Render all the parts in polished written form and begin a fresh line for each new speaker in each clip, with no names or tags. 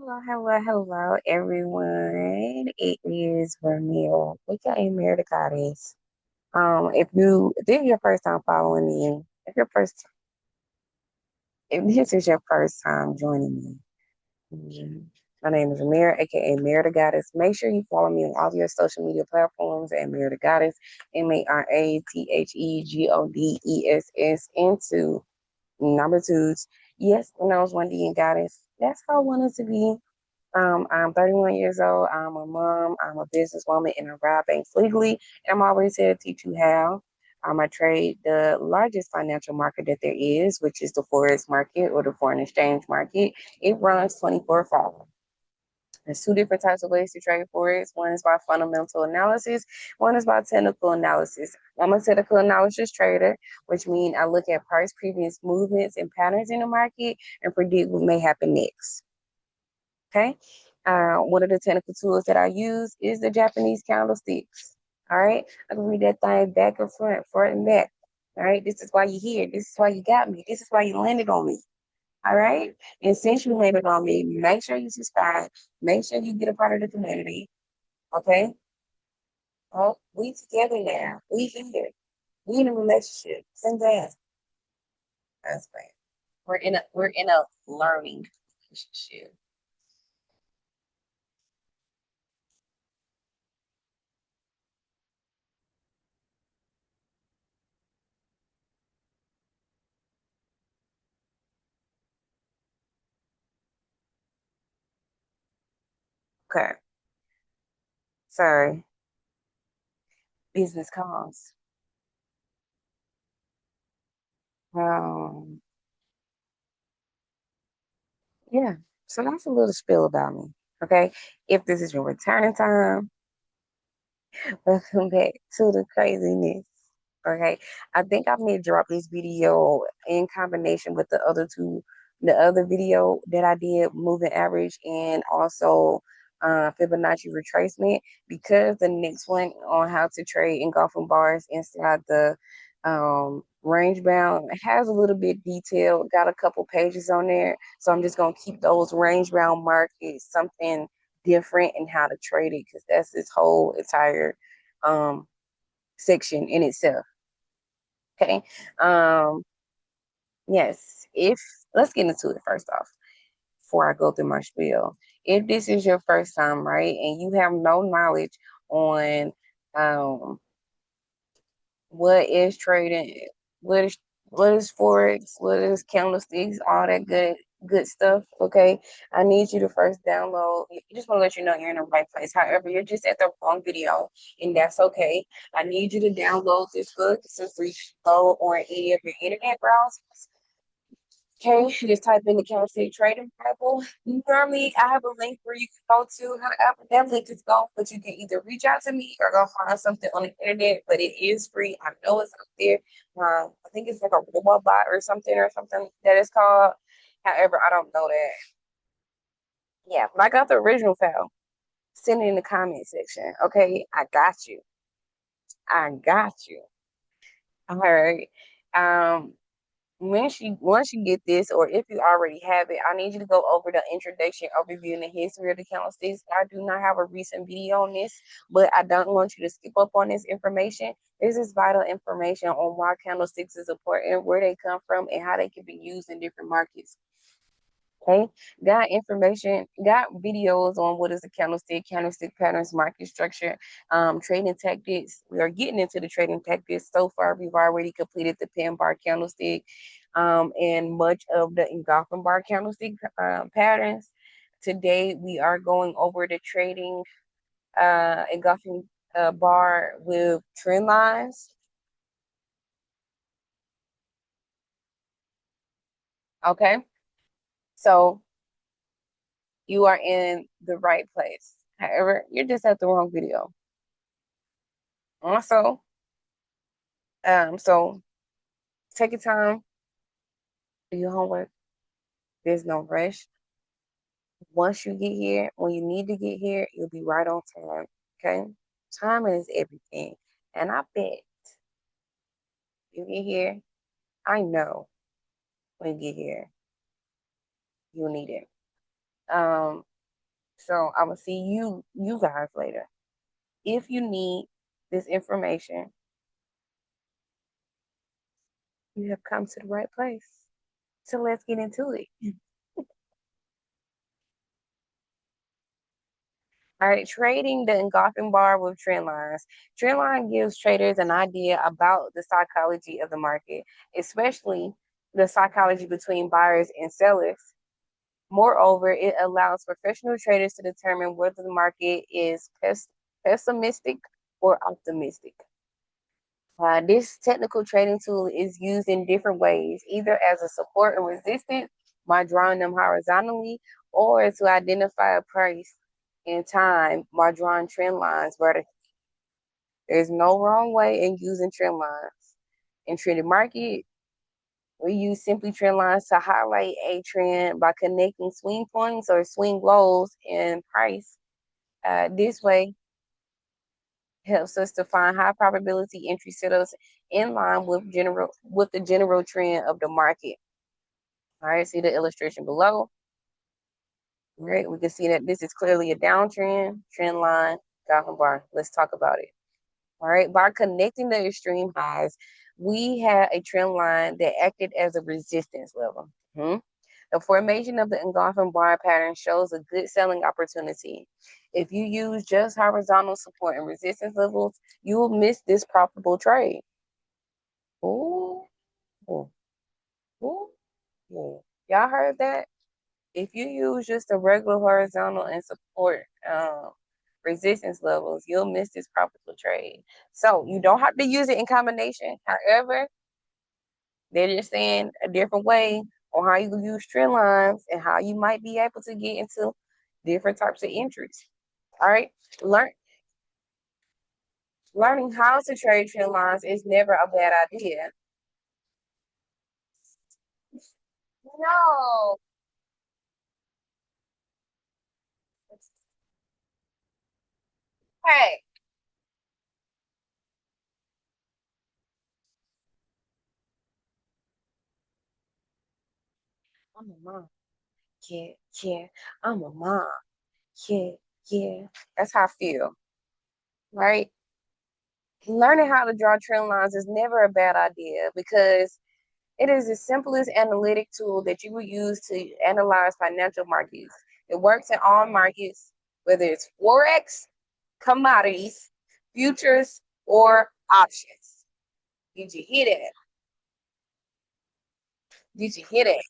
Hello, everyone. It is Ramil, aka Mayor the Goddess. If this is your first time following me, if this is your first time joining me, mm, my name is Amir, aka Mayor the Goddess. Make sure you follow me on all your social media platforms at Mayor the Goddess, MARATHEGODESS, and number twos. Yes, and I was one D and Goddess. That's how I wanted to be. I'm 31 years old. I'm a mom. I'm a businesswoman, and I rob banks legally. And I'm always here to teach you how. I trade the largest financial market that there is, which is the forex market or the foreign exchange market. It runs 24/5. There's two different types of ways to trade forex. One is by fundamental analysis. One is by technical analysis. I'm a technical analysis trader, which means I look at price previous movements and patterns in the market and predict what may happen next. Okay. One of the technical tools that I use is the Japanese candlesticks. All right. I can read that thing back and front and back. All right. This is why you're here. This is why you got me. This is why you landed on me. All right. And since you landed on me, make sure you subscribe. Make sure you get a part of the community. Okay. Oh, we together now. We here. We in a relationship. Congrats. That's right. We're in a learning relationship. Okay. Sorry. Business calls. Um, yeah. So that's a little spill about me. Okay. If this is your returning time, welcome back to the craziness. Okay. I think I may drop this video in combination with the other video that I did, moving average and also Fibonacci retracement, because the next one on how to trade engulfing bars inside the range bound has a little bit detail, got a couple pages on there. So I'm just gonna keep those range bound markets something different in how to trade it, because that's this whole entire um section in itself. Okay. Um, yes, if let's get into it first off before I go through my spiel. If this is your first time, right, and you have no knowledge on um what is trading, what is what is forex, what is candlesticks, all that good stuff. Okay, I need you to first download. You just want to let you know you're in the right place. However, you're just at the wrong video, and that's okay. I need you to download this book. It's a free flow on any of your internet browsers. Okay, just type in the Candlestick Trading Bible. Normally, I have a link where you can go to. However, that link is gone, but you can either reach out to me or go find something on the internet. But it is free. I know it's out there. I think it's like a robot bot or something that it's called. However, I don't know that. Yeah, but I got the original file. Send it in the comment section. Okay, I got you. I got you. All right. Um, once you get this, or if you already have it, I need you to go over the introduction, overview, and the history of the candlesticks. I do not have a recent video on this, but I don't want you to skip up on this information. This is vital information on why candlesticks is important, where they come from, and how they can be used in different markets. Okay, got information, got videos on what is a candlestick, candlestick patterns, market structure, trading tactics. We are getting into the trading tactics. So far, we've already completed the pin bar candlestick, and much of the engulfing bar candlestick patterns. Today, we are going over the trading engulfing bar with trend lines. Okay, so you are in the right place. However, you're just at the wrong video. Also, so take your time, do your homework. There's no rush. Once you get here, when you need to get here, you'll be right on time. Okay? Timing is everything. And I bet you get here, I know when you get here, you'll need it. So I'm gonna see you guys later. If you need this information, you have come to the right place. So let's get into it. All right, trading the engulfing bar with Trendlines. Trendline gives traders an idea about the psychology of the market, especially the psychology between buyers and sellers. Moreover, it allows professional traders to determine whether the market is pessimistic or optimistic. This technical trading tool is used in different ways, either as a support and resistance by drawing them horizontally, or to identify a price in time by drawing trend lines vertically. There's no wrong way in using trend lines. In traded market, we use simply trend lines to highlight a trend by connecting swing points or swing lows in price. This way helps us to find high probability entry setups in line with the general trend of the market. All right, see the illustration below. All right, we can see that this is clearly a downtrend, trend line, Gotham bar. Let's talk about it. All right, by connecting the extreme highs, we had a trend line that acted as a resistance level. The formation of the engulfing bar pattern shows a good selling opportunity. If you use just horizontal support and resistance levels, you will miss this profitable trade. Ooh, ooh, ooh, yeah. Y'all heard that? If you use just a regular horizontal and support resistance levels, you'll miss this profitable trade. So you don't have to use it in combination. However, they're just saying a different way on how you use trend lines and how you might be able to get into different types of entries. All right. Learn Learning how to trade trend lines is never a bad idea. No. Hey, I'm a mom. Yeah, yeah. I'm a mom. Yeah, yeah. That's how I feel. Right? Learning how to draw trend lines is never a bad idea because it is the simplest analytic tool that you will use to analyze financial markets. It works in all markets, whether it's Forex, commodities, futures, or options. Did you hear that? Did you hear that?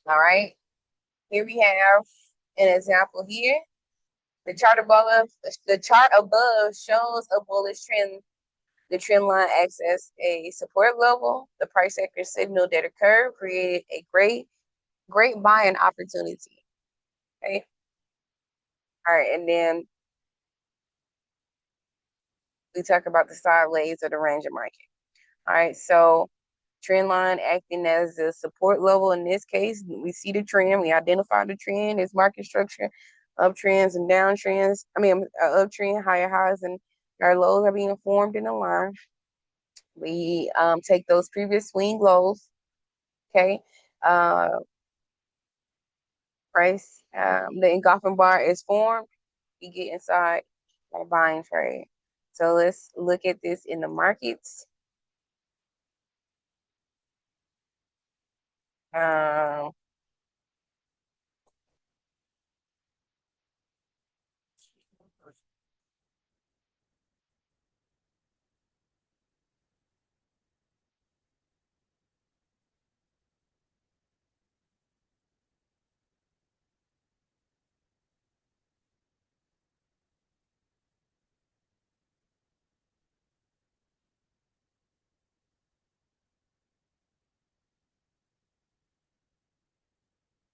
All right. Here we have an example here. The chart above shows a bullish trend. The trend line acts as a support level. The price action signal that occurred created a great buying opportunity. Okay. All right. And then we talk about the sideways of the range of market. All right. So trend line acting as a support level. In this case, we see the trend. We identify the trend as market structure, uptrends and downtrends. Uptrend, higher highs and our lows are being formed in a line. We take those previous swing lows. Okay. Uh, Price, the engulfing bar is formed. We get inside our buying trade. So let's look at this in the markets. Um,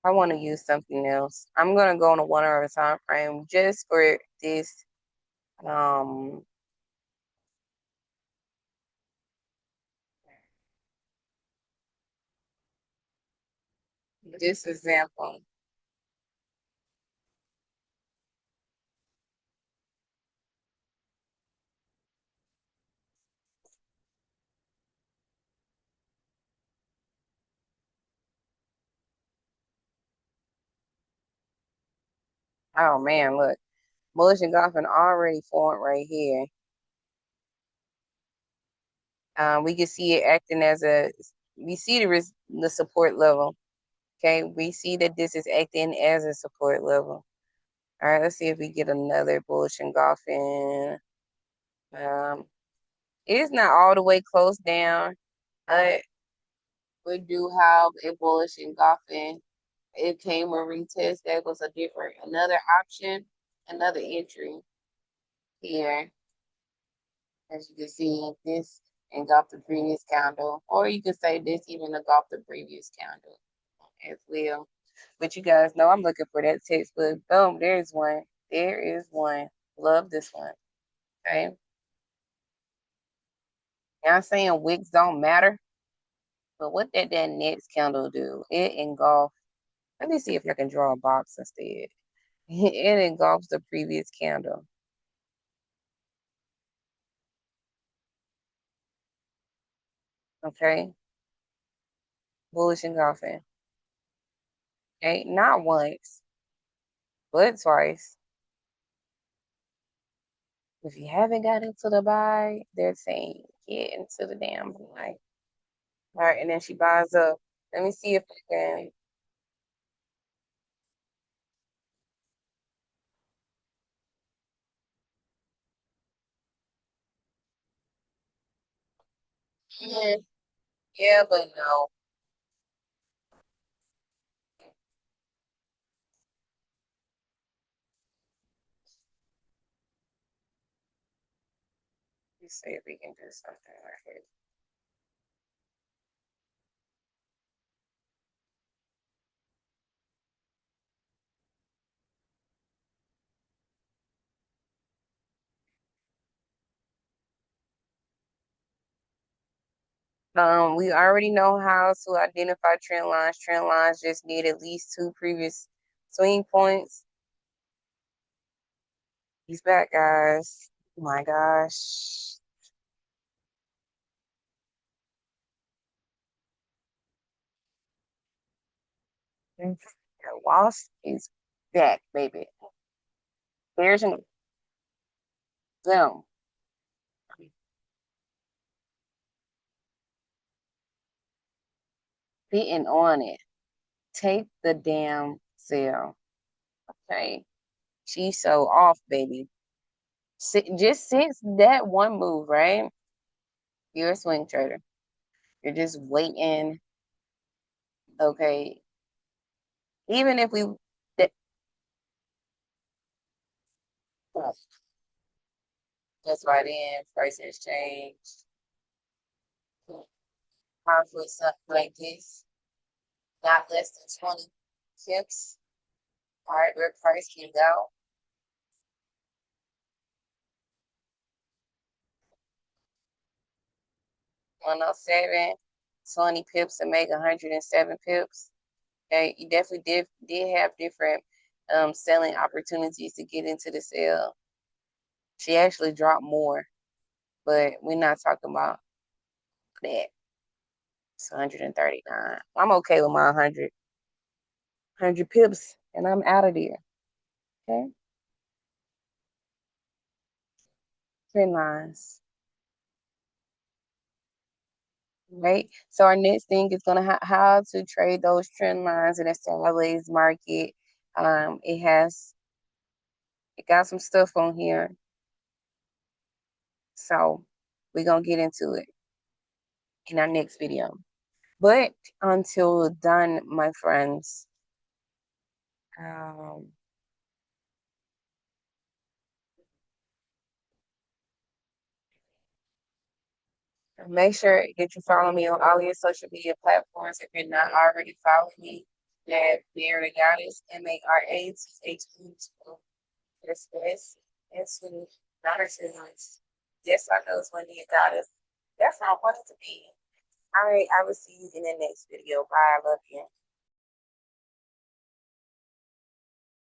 I want to use something else. I'm gonna go on a 1 hour time frame just for um this example. Oh man, look. Bullish engulfing already formed right here. We can see it acting as we see the support level. Okay, we see that this is acting as a support level. All right, let's see if we get another bullish engulfing. Um, it is not all the way closed down, but we do have a bullish engulfing. It came a retest. That was another option, another entry here. As you can see, this engulfed the previous candle, or you could say this even engulfed the previous candle as well. But you guys know I'm looking for that textbook. Boom, there's one. There is one. Love this one. Okay. Now I'm saying wicks don't matter, but what did that next candle do? It engulfed. Let me see if I can draw a box instead. It engulfs the previous candle. Okay. Bullish engulfing. Okay. Not once, but twice. If you haven't got into the buy, they're saying get into the damn buy. All right, and then she buys up. Let me see if I can. Yeah, yeah, but no. Let's see if we can do something right here. We already know how to identify trend lines. Trend lines just need at least two previous swing points. He's back, guys. Oh my gosh. Lost is back, baby. There's an boom. Sitting on it. Take the damn sale. Okay. She's so off, baby. Just since that one move, right? You're a swing trader. You're just waiting. Okay. Even if we, that, that's right in, price has changed. Probably something like this, not less than 20 pips. All right, where price can go. 107, 20 pips to make 107 pips. Okay, you definitely did have different selling opportunities to get into the sale. She actually dropped more, but we're not talking about that. It's 139. I'm okay with my 100 pips, and I'm out of there. Okay, trend lines. Right. So our next thing is gonna how to trade those trend lines in a sideways market. It has it got some stuff on here, so we're gonna get into it in our next video. But until done, my friends, um, make sure that you follow me on all your social media platforms if you're not already following me. That Mary Goddess MARATHU. Yes, it's really not as nice. Yes, I know it's when you got us. That's how I want it to be. All right, I will see you in the next video. Bye. I love you.